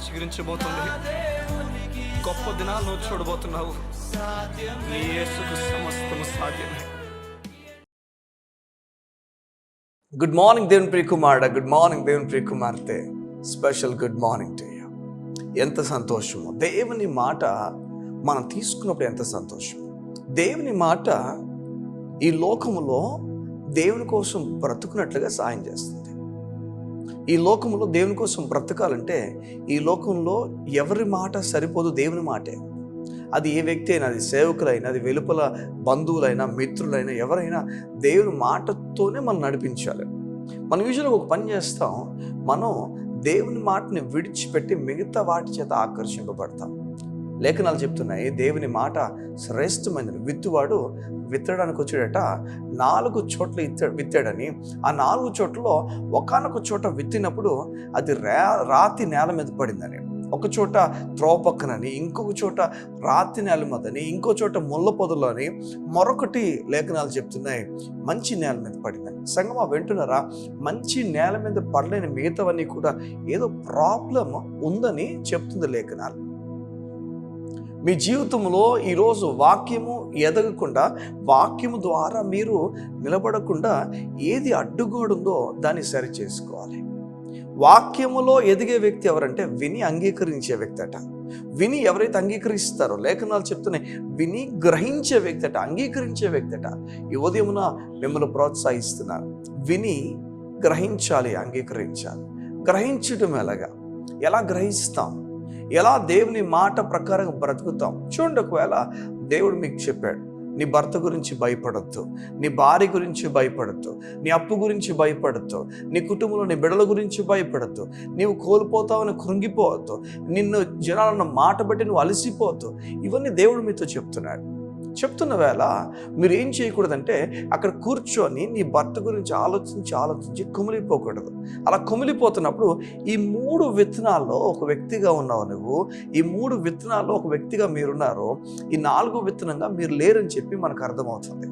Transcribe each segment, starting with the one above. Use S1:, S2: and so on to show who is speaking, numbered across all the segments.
S1: చిగురించబోతుంది. గొప్ప దినాలు నువ్వు చూడబోతున్నావు. నీ యేసుకు సమస్తము సాధ్యమే. గుడ్ మార్నింగ్ దేవుని ప్రియ కుమారుడా, గుడ్ మార్నింగ్ దేవుని ప్రియ కుమార్తె. Special good morning to you. ఎంత సంతోషము దేవుని మాట మనం తీసుకున్నప్పుడు, ఎంత సంతోషం. దేవుని మాట ఈ లోకములో దేవుని కోసం బ్రతుకున్నట్లుగా సాయం చేస్తుంది. ఈ లోకంలో దేవుని కోసం బ్రతకాలంటే ఈ లోకంలో ఎవరి మాట సరిపోదు, దేవుని మాటే. అది ఏ వ్యక్తి అయినా, అది సేవకులైనా, అది వెలుపల బంధువులైనా, మిత్రులైనా, ఎవరైనా దేవుని మాటతోనే మనం నడిపించాలి. మనం యూజువల్గా ఒక పని చేస్తాం, మనం దేవుని మాటని విడిచిపెట్టి మిగతా వాటి చేత ఆకర్షింపబడతాం. లేఖనాలు చెప్తున్నాయి, దేవుని మాట శ్రేష్టమైనది. విత్తువాడు విత్తడానికి వచ్చాడట, 4 చోట్ల విత్తాడని. ఆ 4 చోట్లలో ఒకానొక చోట విత్తినప్పుడు అది రాతి నేల మీద పడిందని, ఒక చోట త్రోవ పక్కనని, ఇంకొక చోట రాతి నేల మీదని, ఇంకో చోట ముళ్ళ పొదలో అని, మరొకటి లేఖనాలు చెప్తున్నాయి మంచి నేల మీద పడిందని. సంగమా వింటున్నారా? మంచి నేల మీద పడలేని మిగతావన్నీ కూడా ఏదో ప్రాబ్లం ఉందని చెప్తుంది లేఖనాలు. మీ జీవితంలో ఈరోజు వాక్యము ఎదగకుండా, వాక్యము ద్వారా మీరు నిలబడకుండా ఏది అడ్డుగోడుందో దాన్ని సరి చేసుకోవాలి. వాక్యములో ఎదిగే వ్యక్తి ఎవరంటే విని అంగీకరించే వ్యక్తి అట. విని ఎవరైతే అంగీకరిస్తారో, లేఖనాలు చెప్తున్నాయి, విని గ్రహించే వ్యక్తి అట, అంగీకరించే వ్యక్తి అట. ఈ ఉదయమున మిమ్మల్ని ప్రోత్సహిస్తున్నారు. విని గ్రహించాలి, అంగీకరించాలి. గ్రహించడం ఎలా గ్రహిస్తాం? ఎలా దేవుని మాట ప్రకారం బ్రతుకుతాం? చూడండి, ఒకవేళ దేవుడు మీకు చెప్పాడు, నీ భర్త గురించి భయపడద్దు, నీ భార్య గురించి భయపడద్దు, నీ అప్పు గురించి భయపడద్దు, నీ కుటుంబంలో నీ బిడ్డల గురించి భయపడద్దు, నీవు కోల్పోతావని కృంగిపోవద్దు, నిన్ను జనాలన్న మాట బట్టి నువ్వు అలసిపోవద్దు. ఇవన్నీ దేవుడు మీతో చెప్తున్న వేళ మీరు ఏం చేయకూడదంటే, అక్కడ కూర్చొని నీ భర్త గురించి ఆలోచించి కుమిలిపోకూడదు. అలా కుమిలిపోతున్నప్పుడు ఈ 3 విత్తనాల్లో ఒక వ్యక్తిగా ఉన్నావు నువ్వు. ఈ 3 విత్తనాల్లో ఒక వ్యక్తిగా మీరున్నారు. ఈ 4వ విత్తనంగా మీరు లేరని చెప్పి మనకు అర్థమవుతుంది.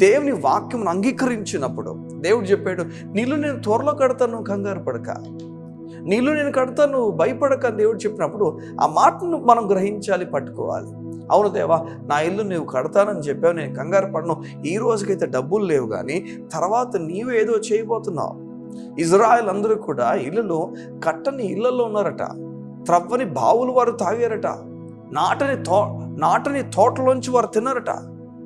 S1: దేవుని వాక్యం అంగీకరించినప్పుడు దేవుడు చెప్పాడు, నీళ్ళు నేను త్వరలో కడతాను, కంగారు పడక, నీళ్ళు నేను కడతాను, భయపడక దేవుడు చెప్పినప్పుడు ఆ మాటను మనం గ్రహించాలి, పట్టుకోవాలి. అవును దేవా, నా ఇల్లు నువ్వు కడతానని చెప్పావు, నేను కంగారు పడను. ఈ రోజుకైతే డబ్బులు లేవు, కానీ తర్వాత నీవు ఏదో చేయబోతున్నావు. ఇజ్రాయెల్ అందరూ కూడా కట్టని ఇళ్లలో ఉన్నారట, త్రవ్వని బావులు వారు తాగారట, నాటని తోటలోంచి వారు తిన్నారట.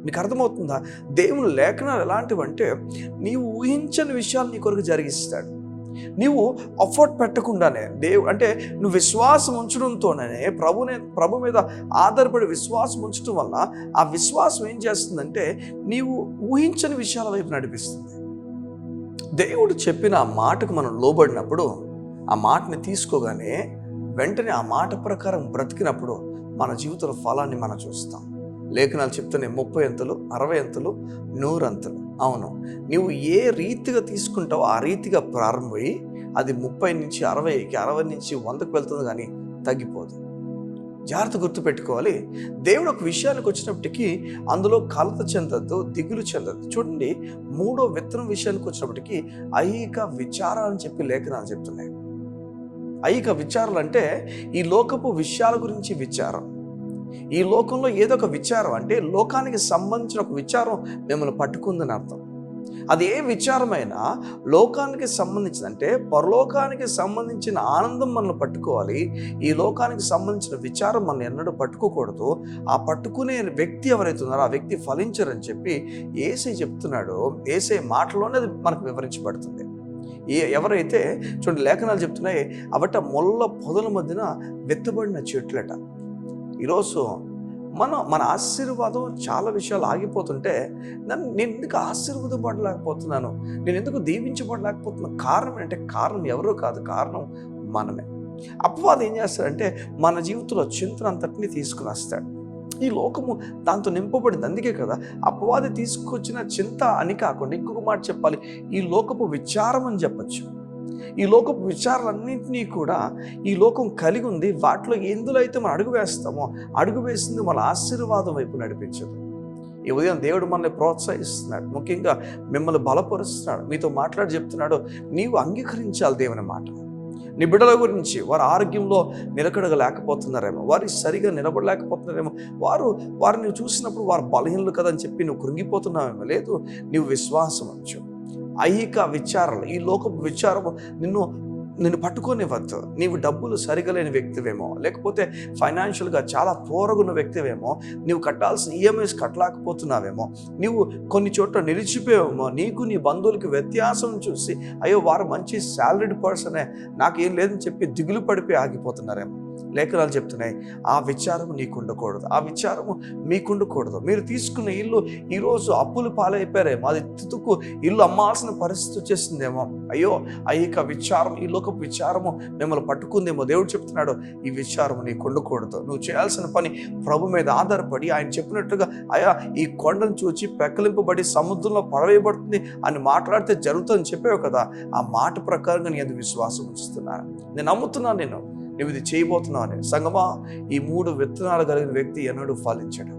S1: మీకు అర్థమవుతుందా? దేవుని లేఖనాలు ఎలాంటివంటే, నీవు ఊహించని విషయాలు నీ కొరకు జరిగిస్తాడు. నీవు ఎఫర్ట్ పెట్టకుండానే అంటే నువ్వు విశ్వాసం ఉంచడంతోనే ప్రభు మీద ఆధారపడి విశ్వాసం ఉంచడం వల్ల ఆ విశ్వాసం ఏం చేస్తుందంటే నీవు ఊహించని విషయాల వైపు నడిపిస్తుంది. దేవుడు చెప్పిన ఆ మాటకు మనం లోబడినప్పుడు, ఆ మాటని తీసుకోగానే వెంటనే ఆ మాట ప్రకారం బ్రతికినప్పుడు మన జీవితంలో ఫలాన్ని మనం చూస్తాం. లేఖనాలు చెప్తున్నాయి, 30 అంతలు, 60 అంతలు, 100 అంతలు. అవును, నువ్వు ఏ రీతిగా తీసుకుంటావో ఆ రీతిగా ప్రారంభమై అది 30 నుంచి 60కి, 60 నుంచి 100కి వెళ్తుంది, కానీ తగ్గిపోదు. జాగ్రత్త గుర్తుపెట్టుకోవాలి. దేవుడు ఒక విషయానికి వచ్చినప్పటికీ అందులో కలత చెందద్దు, దిగులు చెందద్దు. చూడండి, 3వ విత్తనం విషయానికి వచ్చినప్పటికీ ఐహిక విచారాలు అని చెప్పి లేఖనాలు చెప్తున్నాయి. ఐహిక విచారాలు అంటే ఈ లోకపు విషయాల గురించి విచారం. ఈ లోకంలో ఏదో ఒక విచారం, అంటే లోకానికి సంబంధించిన ఒక విచారం మిమ్మల్ని పట్టుకుందని అర్థం. అది ఏ విచారమైనా లోకానికి సంబంధించిందంటే, పరలోకానికి సంబంధించిన ఆనందం మనల్ని పట్టుకోవాలి. ఈ లోకానికి సంబంధించిన విచారం మనం ఎన్నడూ పట్టుకోకూడదు. ఆ పట్టుకునే వ్యక్తి ఎవరైతే ఉన్నారో ఆ వ్యక్తి ఫలించరని చెప్పి యేసయ్య చెప్తున్నాడో, యేసయ్య మాటలోనే అది మనకు వివరించబడుతుంది. ఎవరైతే చూడండి, లేఖనాలు చెప్తున్నాయి, అవట ముళ్ళ పొదల మధ్యన విత్తబడిన చెట్లట. ఈరోజు మన ఆశీర్వాదం చాలా విషయాలు ఆగిపోతుంటే నేను ఎందుకు ఆశీర్వాదపడలేకపోతున్నాను, నేను ఎందుకు దీవించబడలేకపోతున్నాను? కారణం ఏంటంటే, కారణం ఎవరో కాదు, కారణం మనమే. అపవాది ఏం చేస్తాడంటే మన జీవితంలో చింతన అంతటిని తీసుకుని వస్తాడు. ఈ లోకము దాంతో నింపబడింది. అందుకే కదా అపవాది తీసుకొచ్చిన చింత అని కాకుండా ఇంకొక మాట చెప్పాలి, ఈ లోకపు విచారం అని చెప్పచ్చు. ఈ లోకపు విచారాలన్నింటినీ కూడా ఈ లోకం కలిగి ఉంది. వాటిలో ఎందులో అయితే మనం అడుగు వేస్తామో, అడుగు వేసింది మన ఆశీర్వాదం వైపు నడిపించదు. ఈ ఉదయం దేవుడు మనల్ని ప్రోత్సహిస్తున్నాడు, ముఖ్యంగా మిమ్మల్ని బలపరుస్తున్నాడు, మీతో మాట్లాడి చెప్తున్నాడు, నీవు అంగీకరించాలి దేవుని మాట. నీ బిడ్డల గురించి వారి ఆరోగ్యంలో నిలకడగా లేకపోతున్నారేమో, వారి సరిగా నిలబడలేకపోతున్నారేమో, వారిని చూసినప్పుడు వారు బలహీనలు కదని చెప్పి నువ్వు కృంగిపోతున్నావేమో. లేదు, నీవు విశ్వాసం ఉంచు. ఐహిక విచారాలు, ఈ లోకపు విచారము నిన్ను పట్టుకోనివ్వద్దు. నీవు డబ్బులు సరిగా లేని వ్యక్తివేమో, లేకపోతే ఫైనాన్షియల్గా చాలా పోరగున్న వ్యక్తివేమో, నీవు కట్టాల్సిన ఈఎంఐస్ కట్టలేకపోతున్నావేమో, నీవు కొన్ని చోట్ల నిలిచిపోయావేమో, నీకు నీ బంధువులకి వ్యత్యాసం చూసి అయ్యో వారు మంచి శాలరీడ్ పర్సనే, నాకేం లేదని చెప్పి దిగులు పడిపోయి ఆగిపోతున్నారేమో. లేఖనాలు చెప్తున్నాయి, ఆ విచారము నీకు ఉండకూడదు, ఆ విచారము మీకుండకూడదు. మీరు తీసుకున్న ఇల్లు ఈరోజు అప్పులు పాలైపోయారేమో, అది తితుకు ఇల్లు అమ్మాల్సిన పరిస్థితి వచ్చేసిందేమో. అయ్యో ఐహిక విచారం, ఈ లోకపు విచారము మిమ్మల్ని పట్టుకుందేమో. దేవుడు చెప్తున్నాడు, ఈ విచారము నీకు ఉండకూడదు. నువ్వు చేయాల్సిన పని ప్రభు మీద ఆధారపడి ఆయన చెప్పినట్టుగా, అయ్యా ఈ కొండను చూచి పెక్కలింపబడి సముద్రంలో పడవేయబడుతుంది అని మాట్లాడితే జరుగుతుందని చెప్పావు కదా, ఆ మాట ప్రకారంగా నేను విశ్వాసం ఉంచుతున్నాను. నేను నమ్ముతున్నాను, నువ్వు ఇది చేయబోతున్నావు అని. సంగమా, ఈ 3 విత్తనాలు కలిగిన వ్యక్తి ఎన్నడూ ఫలించడు.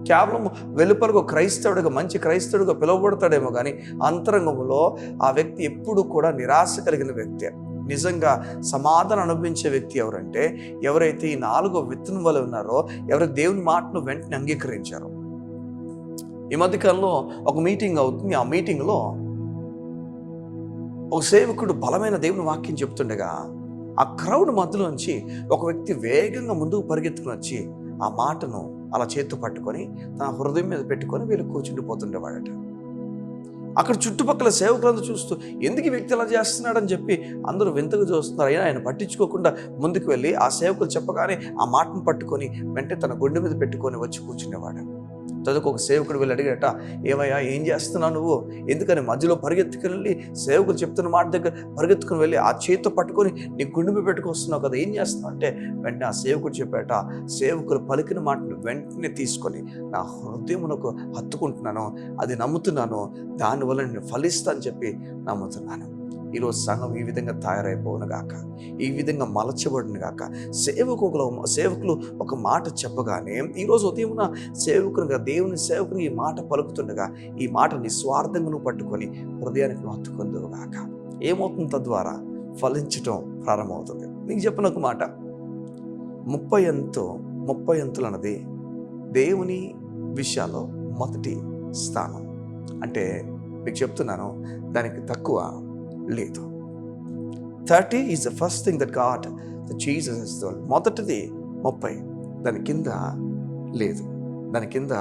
S1: కేవలం వెలుపలకు క్రైస్తవుడిగా, మంచి క్రైస్తవుడిగా పిలువబడతాడేమో కానీ అంతరంగంలో ఆ వ్యక్తి ఎప్పుడు కూడా నిరాశ కలిగిన వ్యక్తి. నిజంగా సమాధానం అనుభవించే వ్యక్తి ఎవరంటే, ఎవరైతే ఈ 4 విత్తనం వల్ల ఉన్నారో, ఎవరైతే దేవుని మాటను వెంటనే అంగీకరించారో. ఈ మధ్యకాలంలో ఒక మీటింగ్ అవుతుంది. ఆ మీటింగ్లో ఒక సేవకుడు బలమైన దేవుని వాక్యం చెప్తుండగా, ఆ క్రౌడ్ మధ్యలోంచి ఒక వ్యక్తి వేగంగా ముందుకు పరిగెత్తుకుని వచ్చి ఆ మాటను అలా చేత్తు పట్టుకొని తన హృదయం మీద పెట్టుకొని వీళ్ళు కూర్చుండిపోతుండేవాడట. అక్కడ చుట్టుపక్కల సేవకులందరూ చూస్తూ ఎందుకు ఈ వ్యక్తి అలా చేస్తున్నాడని చెప్పి అందరూ వింతగా చూస్తున్నారు. అయినా ఆయన పట్టించుకోకుండా ముందుకు వెళ్ళి ఆ సేవకులు చెప్పగానే ఆ మాటను పట్టుకొని వెంటనే తన గుండె మీద పెట్టుకొని వచ్చి కూర్చునేవాడు. తదుకు ఒక సేవకుడు వెళ్ళి అడిగాడట, ఏమయ్యా ఏం చేస్తున్నావు నువ్వు? ఎందుకని మధ్యలో పరిగెత్తుకుని వెళ్ళి సేవకులు చెప్తున్న మాట దగ్గర పరిగెత్తుకుని వెళ్ళి ఆ చేతితో పట్టుకొని నీ గుండె మీద పెట్టుకొస్తున్నావు కదా, ఏం చేస్తున్నావు అంటే, వెంటనే ఆ సేవకుడు చెప్పాట, సేవకులు పలికిన మాటను వెంటనే తీసుకొని నా హృదయమునకు హత్తుకుంటున్నాను, అది నమ్ముతున్నాను, దానివల్ల నేను ఫలిస్తా అని చెప్పి నమ్ముతున్నాను. ఈరోజు సంఘం ఈ విధంగా తయారైపోవును గాక, ఈ విధంగా మలచబడును గాక. సేవకులు ఒక మాట చెప్పగానే ఈరోజు ఉదయమున సేవకునిగా, దేవుని సేవకుని ఈ మాట పలుకుతుండగా ఈ మాట నిస్వార్థంగా నువ్వు పట్టుకొని హృదయానికి నువ్వు హత్తుకుందువు గాక. ఏమవుతుంది? తద్వారా ఫలించటం ప్రారంభమవుతుంది. నీకు చెప్పిన ఒక మాట, 30 అంతులు అన్నది దేవుని విషయాల్లో మొదటి స్థానం. అంటే మీకు చెప్తున్నాను, దానికి తక్కువ లేదు. 30 is the first thing that God that Jesus has done. మొదటిది 30, దాని కింద లేదు. దాని కింద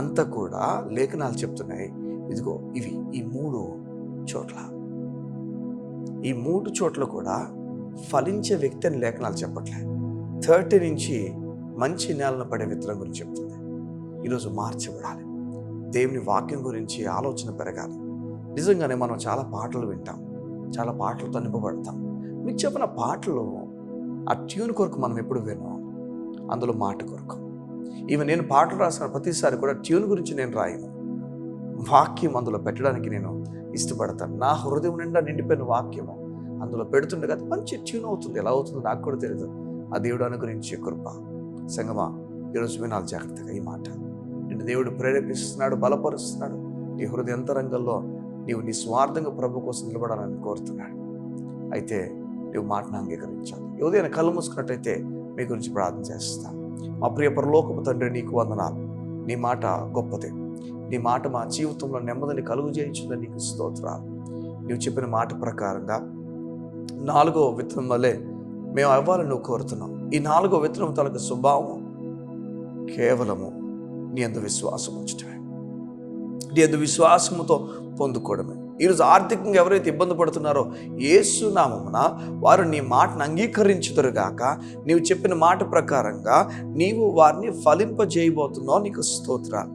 S1: అంతా కూడా లేఖనాలు చెప్తున్నాయి, ఇదిగో ఇవి ఈ 3 చోట్ల, ఈ 3 చోట్ల కూడా ఫలించే వ్యక్తి అని లేఖనాలు చెప్పట్లే. 30 నుంచి మంచి నేలను పడే విత్తనం గురించి చెప్తుంది. ఈరోజు మార్చబడాలి, దేవుని వాక్యం గురించి ఆలోచన పెరగాలి. నిజంగానే మనం చాలా పాటలు వింటాం, చాలా పాటలతో నింపబడతాం. మీకు చెప్పిన పాటలు ఆ ట్యూన్ కొరకు మనం ఎప్పుడు విన్నాం, అందులో మాట కొరకు. ఈవెన్ నేను పాటలు రాసిన ప్రతిసారి కూడా ట్యూన్ గురించి నేను రాయను, వాక్యం అందులో పెట్టడానికి నేను ఇష్టపడతాను. నా హృదయం నిండా నిండిపోయిన వాక్యము అందులో పెడుతుండే కదా మంచి ట్యూన్ అవుతుంది. ఎలా అవుతుందో నాకు కూడా తెలియదు, ఆ దేవుడు అనుగ్రహించే కృప. సంగమా, ఈరోజు వినాలి జాగ్రత్తగా ఈ మాట. నిన్ను దేవుడు ప్రేరేపిస్తున్నాడు, బలపరుస్తున్నాడు. నీ హృదయంతరంగంలో నీవు నిస్వార్థంగా ప్రభు కోసం నిలబడాలని కోరుతున్నాడు. అయితే నువ్వు మాటను అంగీకరించాలి. ఉదయం కళ్ళు మూసుకున్నట్టయితే మీ గురించి ప్రార్థన చేస్తాను. మా ప్రియ పరలోకపు తండ్రి, నీకు వందనాలు. నీ మాట గొప్పదే. నీ మాట మా జీవితంలో నెమ్మదిని కలుగు చేయించిందని నీకు స్తోత్రాలు. నువ్వు చెప్పిన మాట ప్రకారంగా 4వ విత్తనం వల్లే మేము అవ్వాలని నువ్వు కోరుతున్నావు. ఈ 4వ విత్తనం తనకు స్వభావం కేవలము నీ అందు విశ్వాసం ఉంచటమే, నీ అందు విశ్వాసముతో పొందుకోవడమే. ఈరోజు ఆర్థికంగా ఎవరైతే ఇబ్బంది పడుతున్నారో యేసు నామమున వారు నీ మాటను అంగీకరించుదురుగాక. నీవు చెప్పిన మాట ప్రకారంగా నీవు వారిని ఫలింపజేయబోతున్నావు. నీకు స్తోత్రాలు.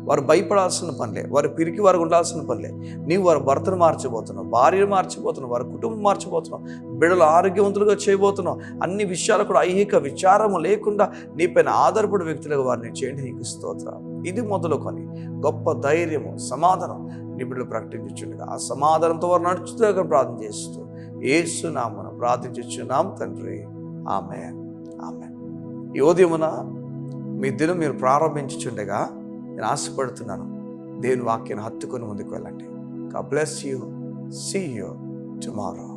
S1: వారు భయపడాల్సిన పనిలే, వారు పిరికి వారు ఉండాల్సిన పనిలే. నీవు వారి భర్తను మార్చబోతున్నావు, భార్యను మార్చబోతున్నావు, వారి కుటుంబం మార్చబోతున్నావు, బిడ్డలు ఆరోగ్యవంతులుగా చేయబోతున్నావు. అన్ని విషయాలు కూడా ఐహిక విచారము లేకుండా నీపైన ఆధారపడే వ్యక్తులుగా వారిని చేయండి. నీకు స్తోత్రాలు. ఇది మొదలుకొని గొప్ప ధైర్యము, సమాధానం నీ బిడ్డలు ప్రకటించుండగా ఆ సమాధానంతో వారు నడుచుగా ప్రార్థన చేస్తూ యేసు నామమున ప్రార్థించుచున్నాం తండ్రి. ఆమేన్, ఆమేన్. ఈ ఉదయమున మీ దినం మీరు ప్రారంభించుచుండగా నేను ఆశపడుతున్నాను, దేవుని వాక్యాన్ని హత్తుకొని ముందుకు వెళ్ళండి. God bless you. See you tomorrow.